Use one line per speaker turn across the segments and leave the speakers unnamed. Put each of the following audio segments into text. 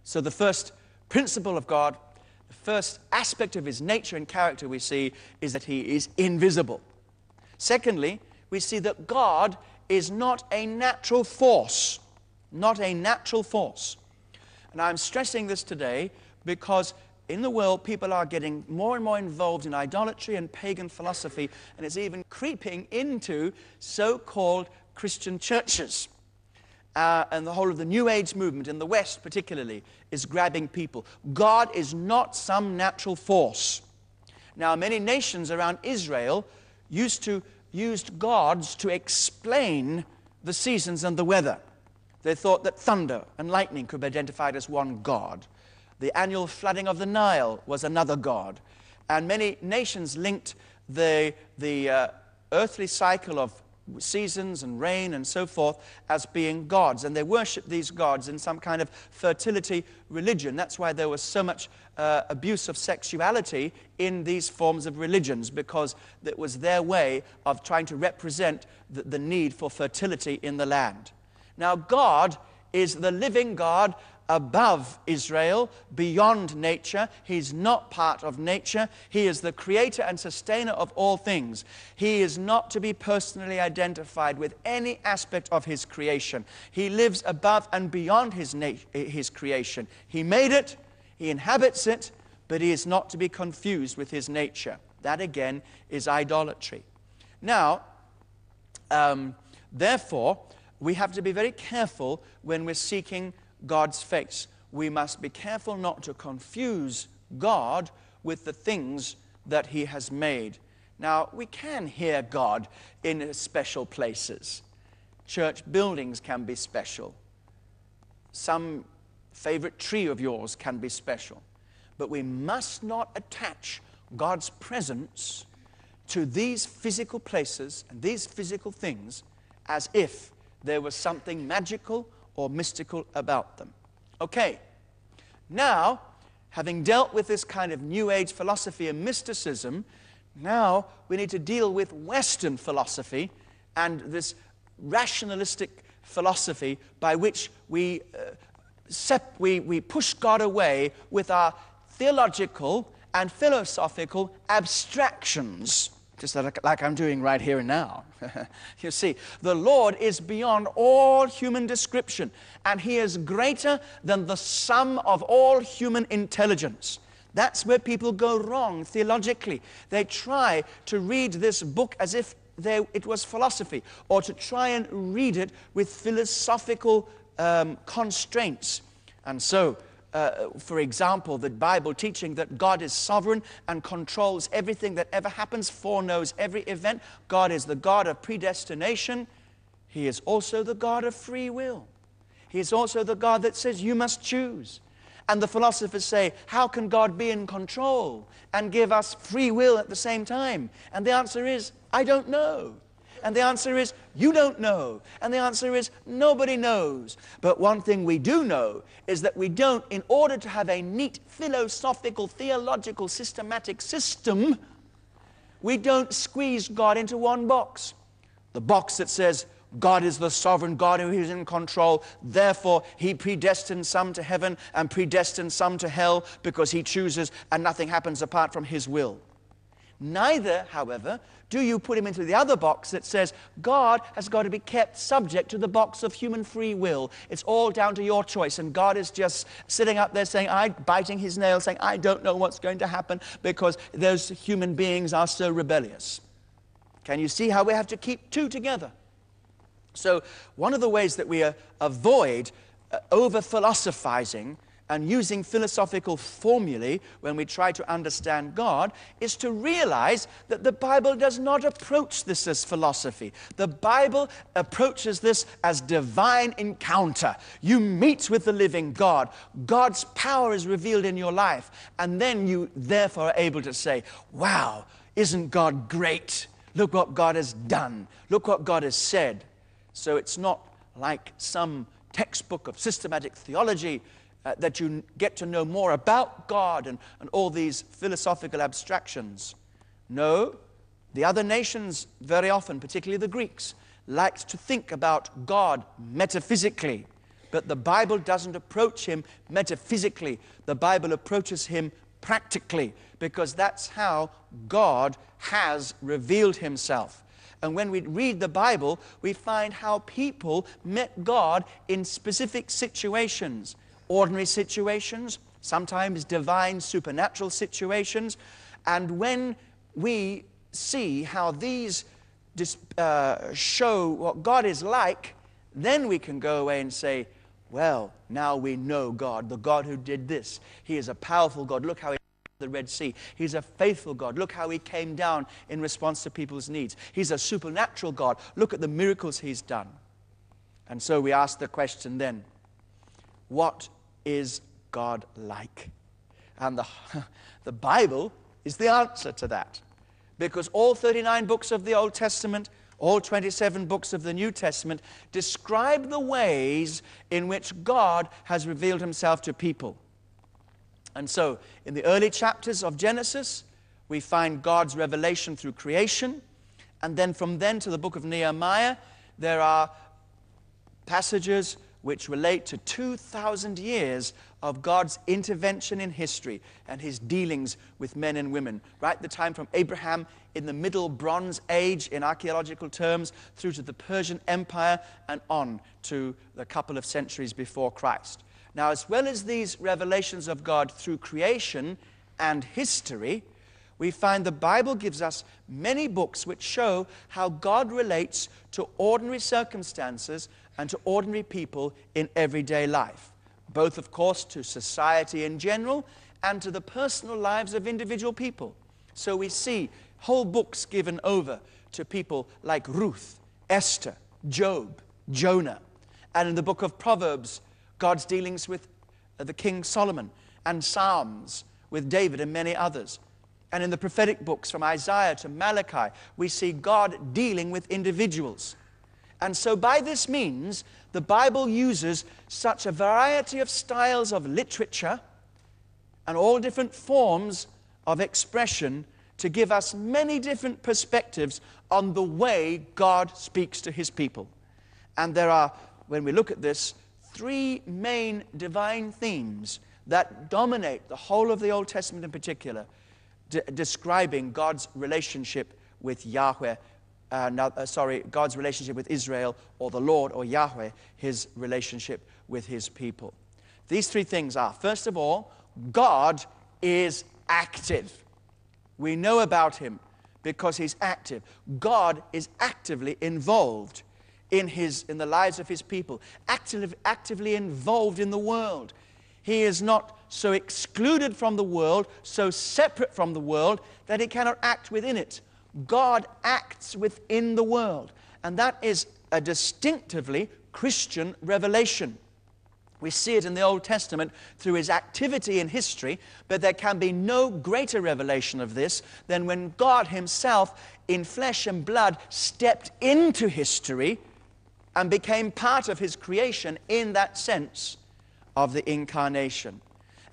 So the first principle of God, the first aspect of his nature and character we see is that he is invisible. Secondly, we see that God is not a natural force. Not a natural force. And I'm stressing this today because in the world, people are getting more and more involved in idolatry and pagan philosophy, and it's even creeping into so-called Christian churches. And the whole of the New Age movement in the West particularly is grabbing people. God is not some natural force. Now, many nations around Israel used gods to explain the seasons and the weather. They thought that thunder and lightning could be identified as one god. The annual flooding of the Nile was another god. And many nations linked the earthly cycle of seasons and rain and so forth as being gods. And they worshipped these gods in some kind of fertility religion. That's why there was so much abuse of sexuality in these forms of religions, because it was their way of trying to represent the need for fertility in the land. Now, God is the living God above Israel, beyond nature. He's not part of nature. He is the creator and sustainer of all things. He is not to be personally identified with any aspect of his creation. He lives above and beyond his creation. He made it, he inhabits it, but he is not to be confused with his nature. That again is idolatry. Now, therefore, we have to be very careful when we're seeking God's face. We must be careful not to confuse God with the things that he has made. Now, we can hear God in special places. Church buildings can be special. Some favorite tree of yours can be special. But we must not attach God's presence to these physical places and these physical things as if there was something magical or mystical about them. Okay, now, having dealt with this kind of New Age philosophy and mysticism, now we need to deal with Western philosophy and this rationalistic philosophy by which we push God away with our theological and philosophical abstractions. Just like I'm doing right here and now. You see, the Lord is beyond all human description, and he is greater than the sum of all human intelligence. That's where people go wrong theologically. They try to read this book as if it was philosophy, or to try and read it with philosophical constraints. And so, for example, the Bible teaching that God is sovereign and controls everything that ever happens, foreknows every event. God is the God of predestination. He is also the God of free will. He is also the God that says you must choose. And the philosophers say, how can God be in control and give us free will at the same time? And the answer is, I don't know. And the answer is, you don't know. And the answer is, nobody knows. But one thing we do know is that we don't, in order to have a neat philosophical, theological, systematic system, we don't squeeze God into one box. The box that says, God is the sovereign God who is in control, therefore he predestines some to heaven and predestines some to hell because he chooses and nothing happens apart from his will. Neither, however, do you put him into the other box that says God has got to be kept subject to the box of human free will. It's all down to your choice, and God is just sitting up there saying, biting his nails, saying, I don't know what's going to happen because those human beings are so rebellious. Can you see how we have to keep two together? So one of the ways that we avoid over-philosophizing and using philosophical formulae when we try to understand God is to realize that the Bible does not approach this as philosophy. The Bible approaches this as divine encounter. You meet with the living God. God's power is revealed in your life. And then you therefore are able to say, wow, isn't God great? Look what God has done. Look what God has said. So it's not like some textbook of systematic theology that you get to know more about God and all these philosophical abstractions. No, the other nations very often, particularly the Greeks, liked to think about God metaphysically. But the Bible doesn't approach him metaphysically. The Bible approaches him practically, because that's how God has revealed himself. And when we read the Bible, we find how people met God in specific situations, ordinary situations, sometimes divine supernatural situations. And when we see how these show what God is like, then we can go away and say, well, now we know God, the God who did this. He is a powerful God. Look how he the Red Sea. He's a faithful God. Look how he came down in response to people's needs. He's a supernatural God. Look at the miracles he's done. And so we ask the question then, what is God like? And the Bible is the answer to that. Because all 39 books of the Old Testament, all 27 books of the New Testament describe the ways in which God has revealed himself to people. And so, in the early chapters of Genesis, we find God's revelation through creation. And then from then to the book of Nehemiah, there are passages which relate to 2,000 years of God's intervention in history and his dealings with men and women. Right, the time from Abraham in the Middle Bronze Age in archaeological terms through to the Persian Empire and on to the couple of centuries before Christ. Now, as well as these revelations of God through creation and history, we find the Bible gives us many books which show how God relates to ordinary circumstances and to ordinary people in everyday life, both, of course, to society in general and to the personal lives of individual people. So we see whole books given over to people like Ruth, Esther, Job, Jonah, and in the book of Proverbs, God's dealings with the King Solomon, and Psalms with David and many others. And in the prophetic books from Isaiah to Malachi, we see God dealing with individuals. And so by this means, the Bible uses such a variety of styles of literature and all different forms of expression to give us many different perspectives on the way God speaks to his people. And there are, when we look at this, three main divine themes that dominate the whole of the Old Testament in particular, describing God's relationship with Yahweh, God's relationship with Israel, or the Lord, or Yahweh, his relationship with his people. These three things are, first of all, God is active. We know about him because he's active. God is actively involved in the lives of his people, actively involved in the world. He is not so excluded from the world, so separate from the world, that he cannot act within it. God acts within the world, and that is a distinctively Christian revelation. We see it in the Old Testament through his activity in history, but there can be no greater revelation of this than when God himself, in flesh and blood, stepped into history and became part of his creation in that sense of the incarnation.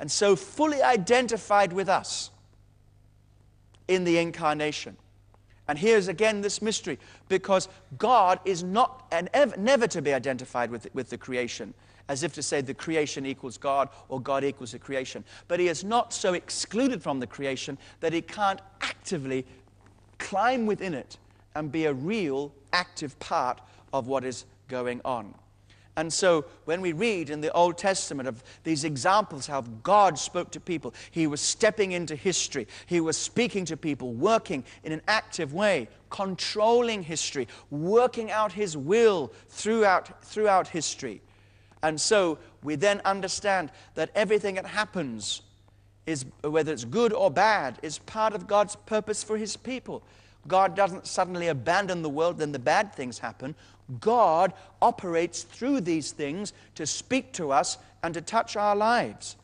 And so fully identified with us in the incarnation. And here's again this mystery, because God is not and never to be identified with the creation, as if to say the creation equals God or God equals the creation. But he is not so excluded from the creation that he can't actively climb within it and be a real active part of what is going on. And so when we read in the Old Testament of these examples how God spoke to people, he was stepping into history. He was speaking to people, working in an active way, controlling history, working out his will throughout history. And so we then understand that everything that happens, whether it's good or bad, is part of God's purpose for his people. God doesn't suddenly abandon the world, then the bad things happen. God operates through these things to speak to us and to touch our lives.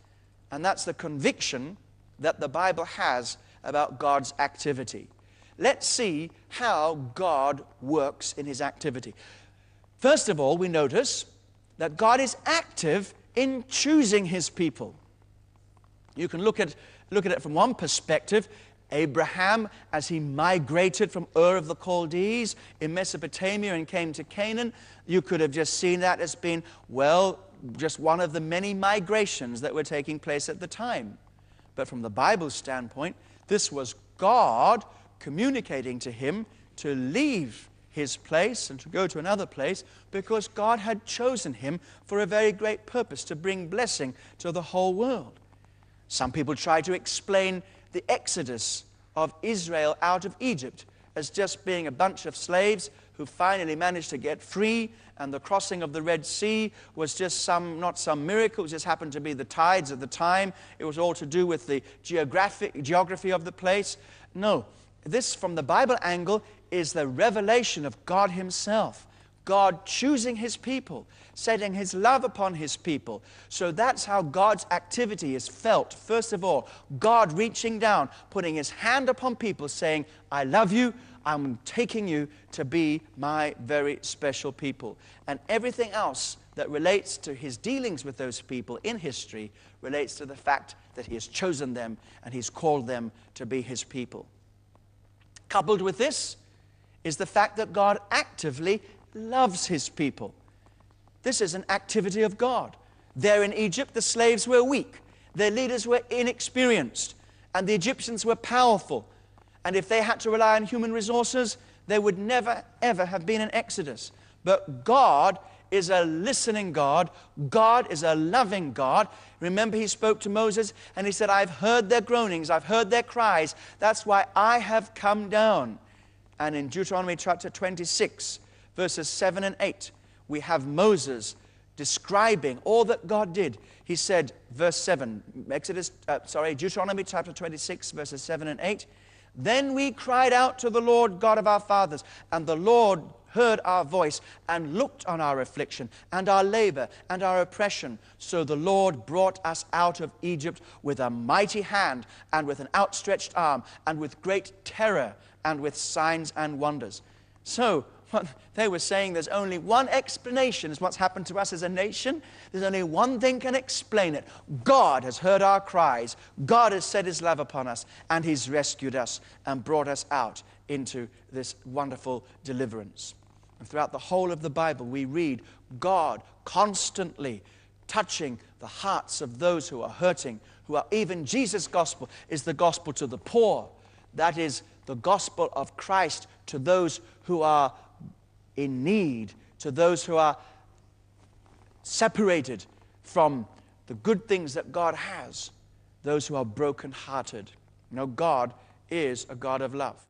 And that's the conviction that the Bible has about God's activity. Let's see how God works in his activity. First of all, we notice that God is active in choosing his people. You can look at it from one perspective. Abraham, as he migrated from Ur of the Chaldees in Mesopotamia and came to Canaan, you could have just seen that as being, well, just one of the many migrations that were taking place at the time. But from the Bible's standpoint, this was God communicating to him to leave his place and to go to another place, because God had chosen him for a very great purpose, to bring blessing to the whole world. Some people try to explain the exodus of Israel out of Egypt as just being a bunch of slaves who finally managed to get free, and the crossing of the Red Sea was just not some miracle, it just happened to be the tides at the time. It was all to do with the geography of the place. No, this from the Bible angle is the revelation of God himself. God choosing his people, setting his love upon his people. So that's how God's activity is felt. First of all, God reaching down, putting his hand upon people, saying, I love you, I'm taking you to be my very special people. And everything else that relates to his dealings with those people in history relates to the fact that he has chosen them and he's called them to be his people. Coupled with this is the fact that God actively loves his people. This is an activity of God. There in Egypt, the slaves were weak. Their leaders were inexperienced. And the Egyptians were powerful. And if they had to rely on human resources, there would never, ever have been an exodus. But God is a listening God. God is a loving God. Remember, he spoke to Moses and he said, I've heard their groanings, I've heard their cries. That's why I have come down. And in Deuteronomy chapter 26, verses 7 and 8, we have Moses describing all that God did. He said, verse 7, Deuteronomy chapter 26, verses 7 and 8, then we cried out to the Lord God of our fathers, and the Lord heard our voice and looked on our affliction and our labor and our oppression. So the Lord brought us out of Egypt with a mighty hand and with an outstretched arm and with great terror and with signs and wonders. So what they were saying, there's only one explanation is what's happened to us as a nation. There's only one thing can explain it. God has heard our cries. God has set his love upon us, and he's rescued us and brought us out into this wonderful deliverance. And throughout the whole of the Bible, we read God constantly touching the hearts of those who are hurting, who are, even Jesus' gospel is the gospel to the poor. That is the gospel of Christ to those who are in need, to those who are separated from the good things that God has, those who are brokenhearted. You know, God is a God of love.